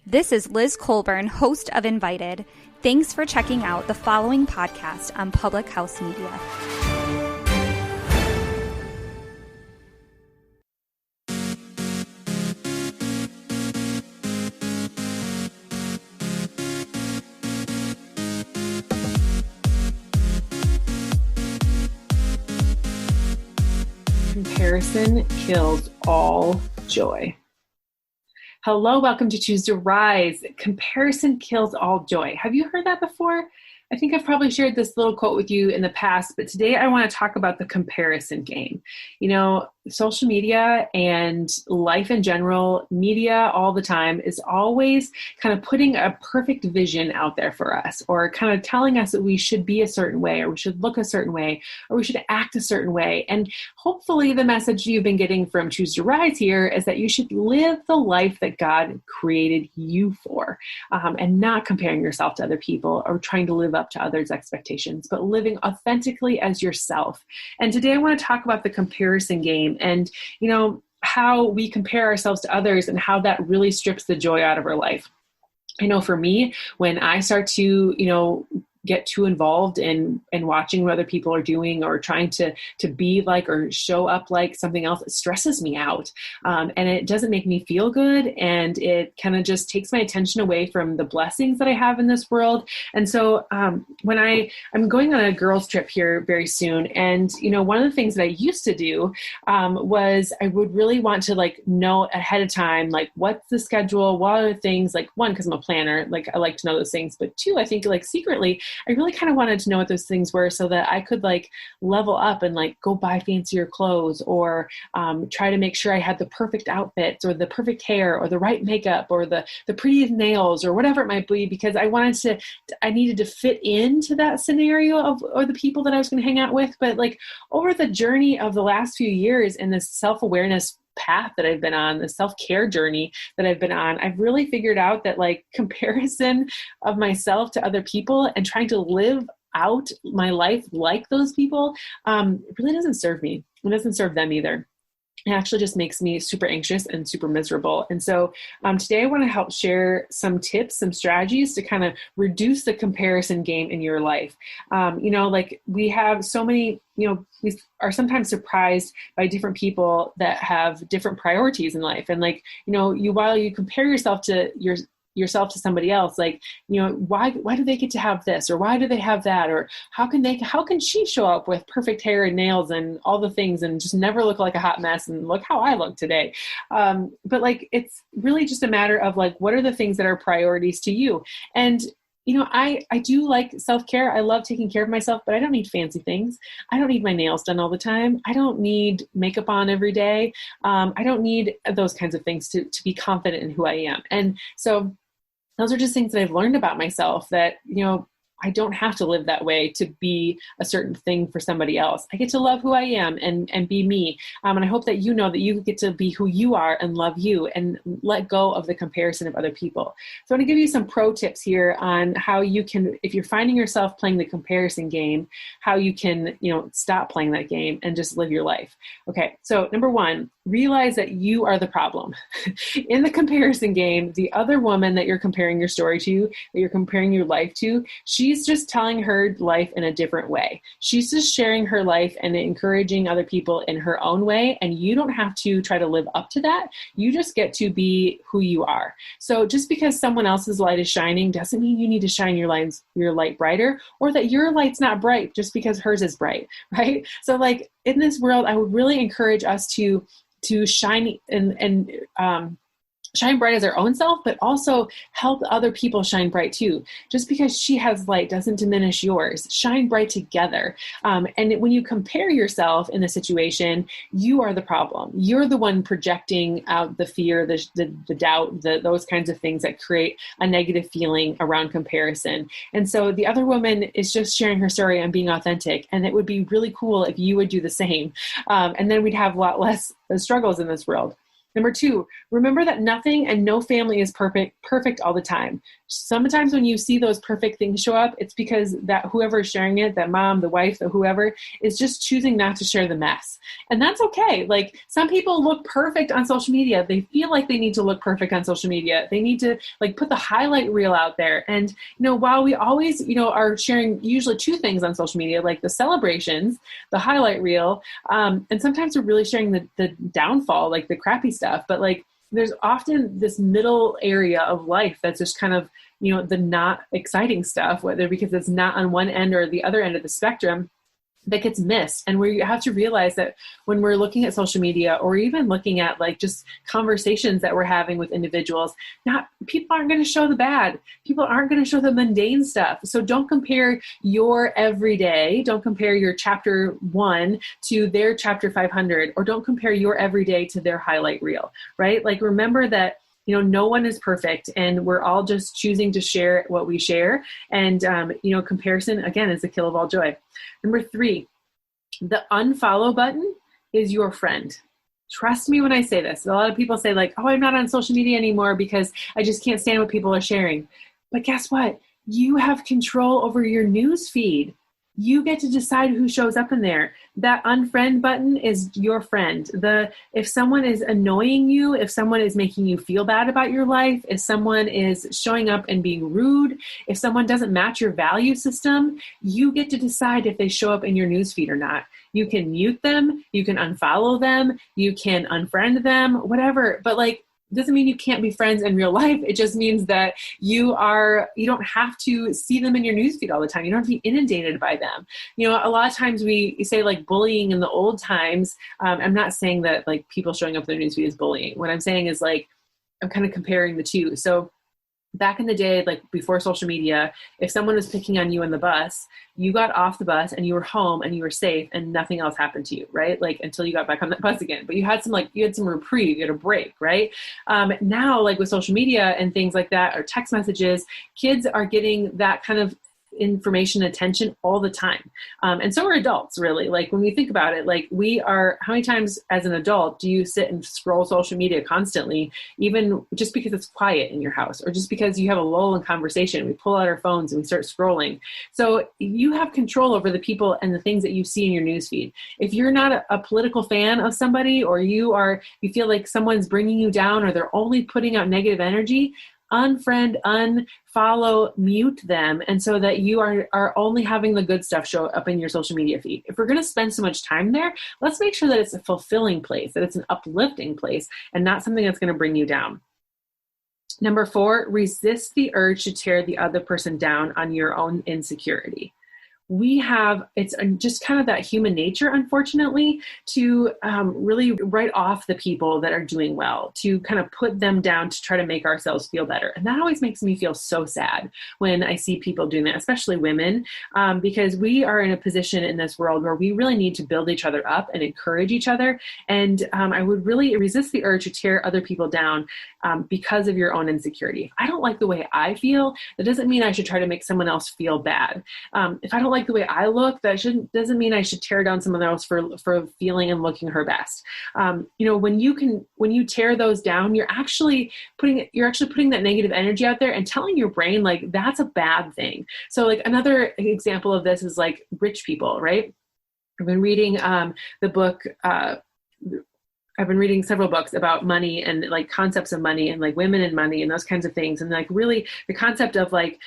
This is Liz Colburn, host of Invited. Thanks for checking out the following podcast on Public House Media. Comparison kills all joy. Hello, welcome to Choose to Rise. Comparison kills all joy. Have you heard that before? I think I've probably shared this little quote with you in the past, but today I want to talk about the comparison game. You know, social media and life in general, media all the time is always kind of putting a perfect vision out there for us, or kind of telling us that we should be a certain way, or we should look a certain way, or we should act a certain way. And hopefully the message you've been getting from Choose to Rise here is that you should live the life that God created you for, and not comparing yourself to other people or trying to live up to others' expectations, but living authentically as yourself. And today I want to talk about the comparison game and, you know, how we compare ourselves to others and how that really strips the joy out of our life. I know for me, when I start to, get too involved in watching what other people are doing or trying to be like or show up like something else, it stresses me out. And it doesn't make me feel good. And it kind of just takes my attention away from the blessings that I have in this world. And so when I'm going on a girls trip here very soon. And, one of the things that I used to do was I would really want to know ahead of time, what's the schedule, what are the things, one, because I'm a planner, I like to know those things, but two, I think secretly, I really kind of wanted to know what those things were so that I could level up and go buy fancier clothes or try to make sure I had the perfect outfits or the perfect hair or the right makeup or the prettiest nails or whatever it might be, because I needed to fit into that scenario or the people that I was going to hang out with. But over the journey of the last few years and this self-awareness path that I've been on, the self-care journey that I've been on, I've really figured out that comparison of myself to other people and trying to live out my life like those people really doesn't serve me. It doesn't serve them either. It actually just makes me super anxious and super miserable. And so today I want to help share some tips, some strategies to kind of reduce the comparison game in your life. We have so many, we are sometimes surprised by different people that have different priorities in life. And while you compare yourself to yourself to somebody else, why do they get to have this, or why do they have that, or how can she show up with perfect hair and nails and all the things and just never look like a hot mess, and look how I look today. But it's really just a matter of what are the things that are priorities to you. And I do like self-care. I love taking care of myself, but I don't need fancy things. I don't need my nails done all the time. I don't need makeup on every day. I don't need those kinds of things to be confident in who I am. And so those are just things that I've learned about myself that, I don't have to live that way to be a certain thing for somebody else. I get to love who I am and be me. And I hope that you know that you get to be who you are and love you and let go of the comparison of other people. So I want to give you some pro tips here on how you can, if you're finding yourself playing the comparison game, how you can, stop playing that game and just live your life. Okay. So number one, realize that you are the problem. In the comparison game, the other woman that you're comparing your story to, that you're comparing your life to, she's just telling her life in a different way. She's just sharing her life and encouraging other people in her own way. And you don't have to try to live up to that. You just get to be who you are. So just because someone else's light is shining doesn't mean you need to shine your light brighter, or that your light's not bright just because hers is bright, right? So in this world, I would really encourage us to shine and shine bright as our own self, but also help other people shine bright too. Just because she has light doesn't diminish yours. Shine bright together. And when you compare yourself in a situation, you are the problem. You're the one projecting out the fear, the doubt, those kinds of things that create a negative feeling around comparison. And so the other woman is just sharing her story and being authentic. And it would be really cool if you would do the same. And then we'd have a lot less struggles in this world. Number 2, remember that nothing and no family is perfect all the time. Sometimes when you see those perfect things show up, it's because that whoever is sharing it, that mom, the wife, the whoever, is just choosing not to share the mess. And that's okay. Like, some people look perfect on social media. They feel like they need to look perfect on social media. They need to like put the highlight reel out there. And, while we always, are sharing usually 2 things on social media, like the celebrations, the highlight reel, and sometimes we're really sharing the downfall, like the crappy stuff. But like, there's often this middle area of life that's just kind of, the not exciting stuff, whether because it's not on one end or the other end of the spectrum, that gets missed. And we have to realize that when we're looking at social media, or even looking at like just conversations that we're having with individuals, people aren't going to show the bad. People aren't going to show the mundane stuff. So don't compare your everyday, don't compare your chapter 1 to their chapter 500, or don't compare your everyday to their highlight reel, right? Like, remember that no one is perfect, and we're all just choosing to share what we share. And, comparison, again, is the kill of all joy. Number 3, the unfollow button is your friend. Trust me when I say this. A lot of people say like, oh, I'm not on social media anymore because I just can't stand what people are sharing. But guess what? You have control over your news feed. You get to decide who shows up in there. That unfriend button is your friend. If someone is annoying you, if someone is making you feel bad about your life, if someone is showing up and being rude, if someone doesn't match your value system, you get to decide if they show up in your newsfeed or not. You can mute them, you can unfollow them, you can unfriend them, whatever. But like, doesn't mean you can't be friends in real life. It just means that you don't have to see them in your newsfeed all the time. You don't have to be inundated by them. A lot of times we say like bullying in the old times. I'm not saying that like people showing up in their newsfeed is bullying. What I'm saying is like, I'm kind of comparing the two. So back in the day, like before social media, if someone was picking on you on the bus, you got off the bus and you were home and you were safe and nothing else happened to you, right? Like until you got back on that bus again. But you had some reprieve, you had a break, right? Now, like with social media and things like that, or text messages, kids are getting that kind of information, attention all the time. And so are adults, really. Like when we think about it, like how many times as an adult do you sit and scroll social media constantly, even just because it's quiet in your house, or just because you have a lull in conversation? We pull out our phones and we start scrolling. So you have control over the people and the things that you see in your newsfeed. If you're not a political fan of somebody, or you feel like someone's bringing you down, or they're only putting out negative energy, unfriend, unfollow, mute them, and so that you are only having the good stuff show up in your social media feed. If we're going to spend so much time there, let's make sure that it's a fulfilling place, that it's an uplifting place, and not something that's going to bring you down. Number 4, resist the urge to tear the other person down on your own insecurity. It's just kind of that human nature, unfortunately, to really write off the people that are doing well, to kind of put them down to try to make ourselves feel better. And that always makes me feel so sad when I see people doing that, especially women, because we are in a position in this world where we really need to build each other up and encourage each other. And I would really resist the urge to tear other people down because of your own insecurity. If I don't like the way I feel, that doesn't mean I should try to make someone else feel bad. If I don't like the way I look, doesn't mean I should tear down someone else for feeling and looking her best. When you tear those down, you're actually putting that negative energy out there and telling your brain like that's a bad thing. So like another example of this is like rich people, right? I've been reading I've been reading several books about money and like concepts of money and like women and money and those kinds of things. And like really the concept of like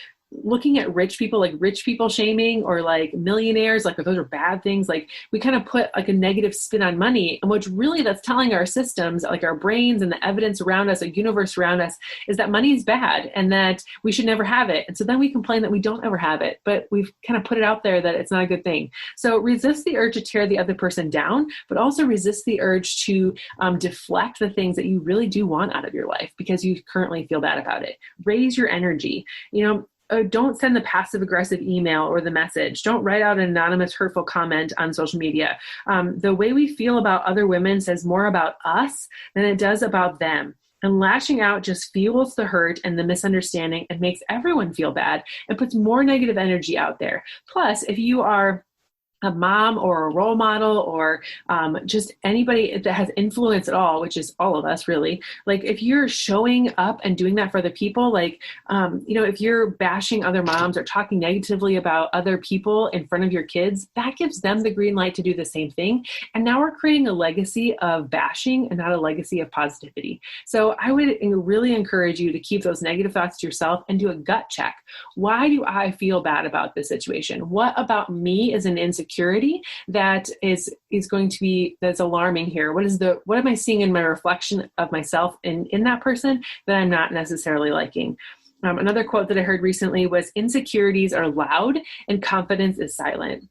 looking at rich people, like rich people shaming, or like millionaires, like if those are bad things, like we kind of put like a negative spin on money. And what really that's telling our systems, like our brains and the evidence around us, the universe around us, is that money is bad and that we should never have it. And so then we complain that we don't ever have it, but we've kind of put it out there that it's not a good thing. So resist the urge to tear the other person down, but also resist the urge to deflect the things that you really do want out of your life because you currently feel bad about it. Raise your energy. Don't send the passive aggressive email or the message. Don't write out an anonymous hurtful comment on social media. The way we feel about other women says more about us than it does about them. And lashing out just fuels the hurt and the misunderstanding and makes everyone feel bad and puts more negative energy out there. Plus, if you are a mom or a role model or just anybody that has influence at all, which is all of us really, like if you're showing up and doing that for other people, like, if you're bashing other moms or talking negatively about other people in front of your kids, that gives them the green light to do the same thing. And now we're creating a legacy of bashing and not a legacy of positivity. So I would really encourage you to keep those negative thoughts to yourself and do a gut check. Why do I feel bad about this situation? What about me is an insecurity that is going to be, that's alarming here? What am I seeing in my reflection of myself in that person that I'm not necessarily liking? Another quote that I heard recently was, insecurities are loud and confidence is silent.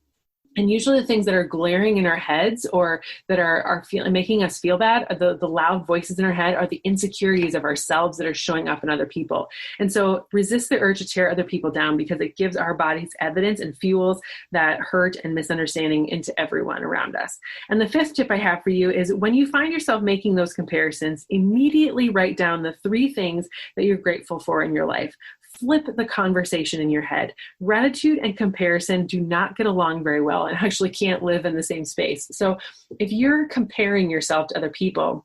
And usually the things that are glaring in our heads or that are making us feel bad, the loud voices in our head are the insecurities of ourselves that are showing up in other people. And so resist the urge to tear other people down, because it gives our bodies evidence and fuels that hurt and misunderstanding into everyone around us. And the fifth tip I have for you is, when you find yourself making those comparisons, immediately write down the 3 things that you're grateful for in your life. Flip the conversation in your head. Gratitude and comparison do not get along very well and actually can't live in the same space. So if you're comparing yourself to other people,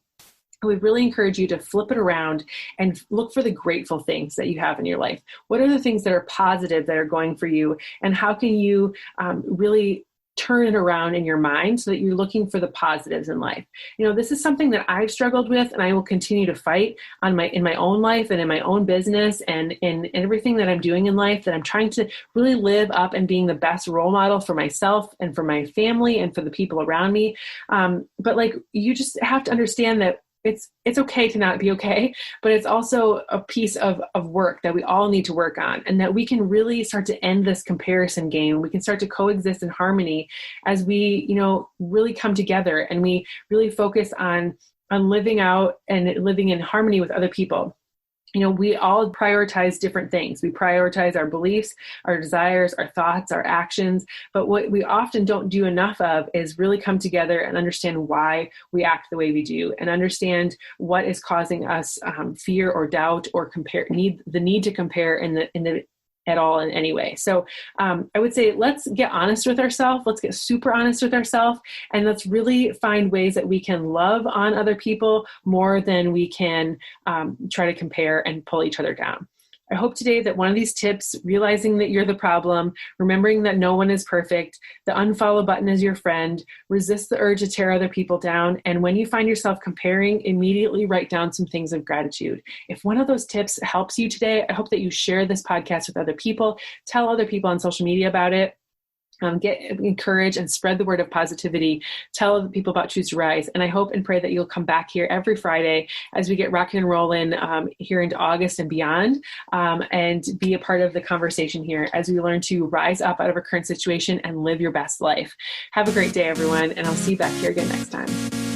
I would really encourage you to flip it around and look for the grateful things that you have in your life. What are the things that are positive that are going for you? And how can you really turn it around in your mind so that you're looking for the positives in life? This is something that I've struggled with, and I will continue to fight in my own life and in my own business and in everything that I'm doing in life, that I'm trying to really live up and being the best role model for myself and for my family and for the people around me. But you just have to understand that it's okay to not be okay, but it's also a piece of work that we all need to work on, and that we can really start to end this comparison game. We can start to coexist in harmony as we, really come together and we really focus on living out and living in harmony with other people. We all prioritize different things. We prioritize our beliefs, our desires, our thoughts, our actions. But what we often don't do enough of is really come together and understand why we act the way we do, and understand what is causing us fear or doubt or the need to compare at all in any way. So I would say, let's get honest with ourselves. Let's get super honest with ourselves, and let's really find ways that we can love on other people more than we can try to compare and pull each other down. I hope today that one of these tips, realizing that you're the problem, remembering that no one is perfect, the unfollow button is your friend, resist the urge to tear other people down, and when you find yourself comparing, immediately write down some things of gratitude. If one of those tips helps you today, I hope that you share this podcast with other people, tell other people on social media about it. Get encouraged and spread the word of positivity. Tell other people about Choose to Rise. And I hope and pray that you'll come back here every Friday as we get rocking and rolling here into August and beyond, and be a part of the conversation here as we learn to rise up out of our current situation and live your best life. Have a great day, everyone, and I'll see you back here again next time.